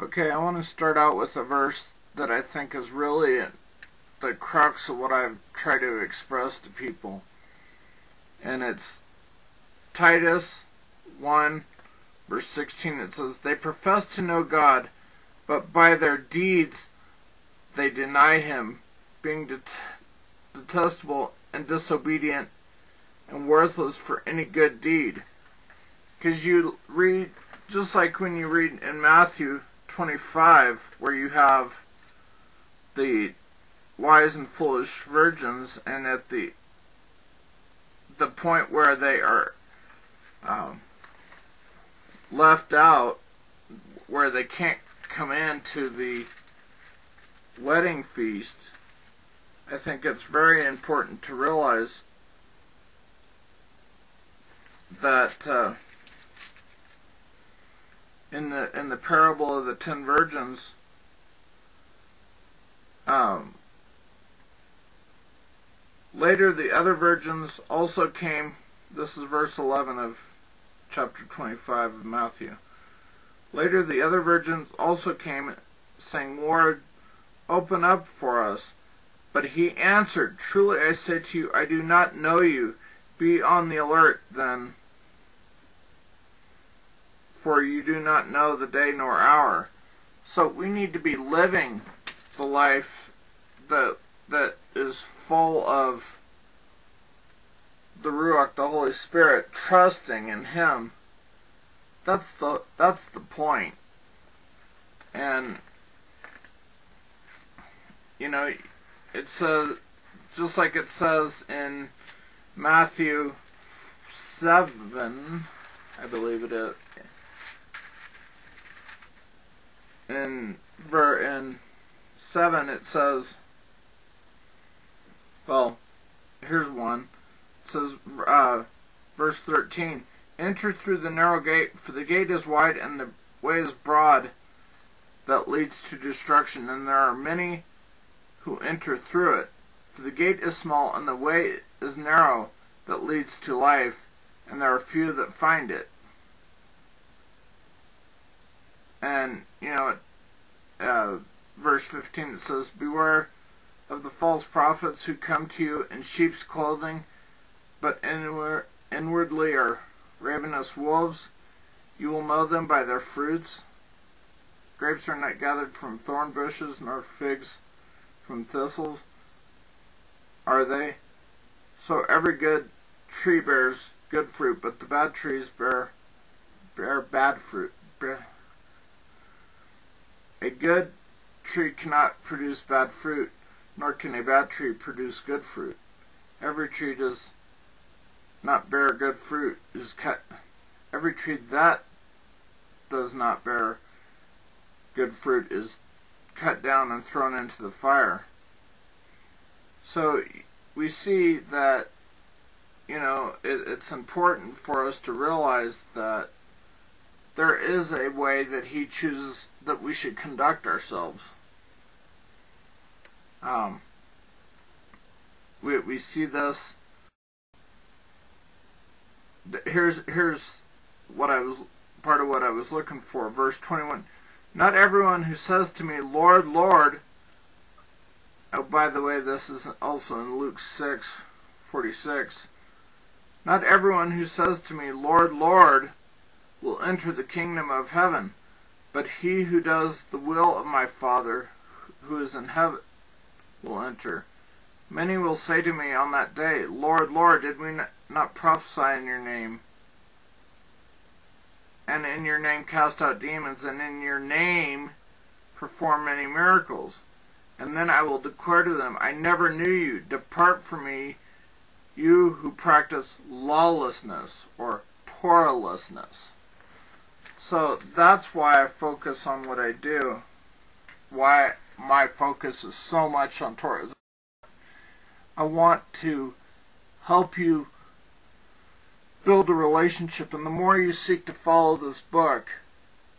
Okay, I want to start out with a verse that I think is really the crux of what I've tried to express to people. And it's Titus 1, verse 16. It says, "They profess to know God, but by their deeds they deny Him, being detestable and disobedient and worthless for any good deed." Because you read, just like when you read in Matthew 25, where you have the wise and foolish virgins, and at the point where they are left out, where they can't come into the wedding feast, I think it's very important to realize that in the parable of the 10 virgins, later the other virgins also came. This is verse 11 of chapter 25 of Matthew. "Later the other virgins also came, saying, 'Lord, open up for us.' But he answered, 'Truly I say to you, I do not know you. Be on the alert then, for you do not know the day nor hour.'" So we need to be living the life that is full of the Ruach, the Holy Spirit, trusting in Him. That's the point. And you know, it says, just like it says in Matthew 7, I believe it is, in 7 it says, well, here's one. It says, verse 13, "Enter through the narrow gate, for the gate is wide and the way is broad that leads to destruction, and there are many who enter through it. For the gate is small and the way is narrow that leads to life, and there are few that find it." And, verse 15, it says, "Beware of the false prophets who come to you in sheep's clothing, but inwardly are ravenous wolves. You will know them by their fruits. Grapes are not gathered from thorn bushes, nor figs from thistles, are they? So every good tree bears good fruit, but the bad trees bear bad fruit. A good tree cannot produce bad fruit, nor can a bad tree produce good fruit. Every tree does not bear good fruit is cut. Every tree that does not bear good fruit is cut down and thrown into the fire." So we see that, it's important for us to realize that there is a way that He chooses that we should conduct ourselves. We see this. Here's part of what I was looking for. Verse 21. "Not everyone who says to me, 'Lord, Lord,'" oh, by the way, this is also in Luke 6:46. "Not everyone who says to me, 'Lord, Lord,' will enter the kingdom of heaven, but he who does the will of my Father who is in heaven will enter. Many will say to me on that day, 'Lord, Lord, did we not prophesy in your name, and in your name cast out demons, and in your name perform many miracles?' And then I will declare to them, 'I never knew you. Depart from me, you who practice lawlessness,'" or Torahlessness. So that's why I focus on what I do. Why my focus is so much on Torah. I want to help you build a relationship, and the more you seek to follow this book,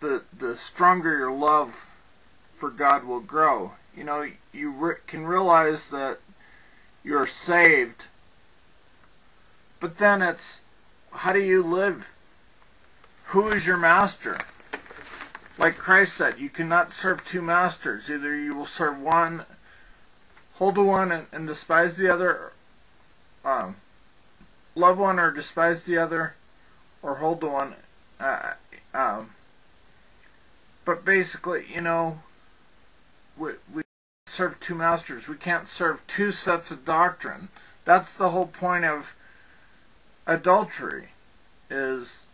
the stronger your love for God will grow. You can realize that you're saved, but then it's, how do you live? Who is your master? Like Christ said, you cannot serve two masters. Either you will serve one, hold to one and despise the other, love one or despise the other, or hold to one. But basically, we serve two masters. We can't serve two sets of doctrine. That's the whole point of adultery, is,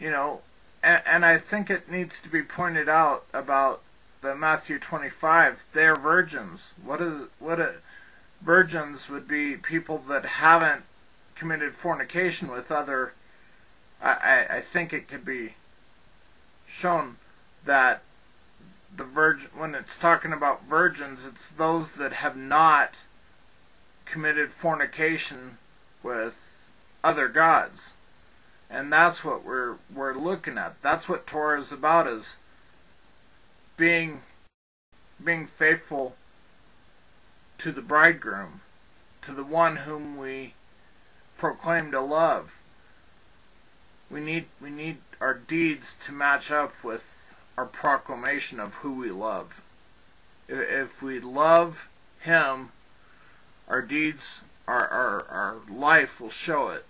and I think it needs to be pointed out about the Matthew 25. They are virgins. Virgins would be people that haven't committed fornication with other. I think it could be shown that the virgin, when it's talking about virgins, it's those that have not committed fornication with other gods. And that's what we're looking at. That's what Torah is about, is being faithful to the bridegroom, to the one whom we proclaim to love. We need our deeds to match up with our proclamation of who we love. If we love Him, our deeds, our life will show it.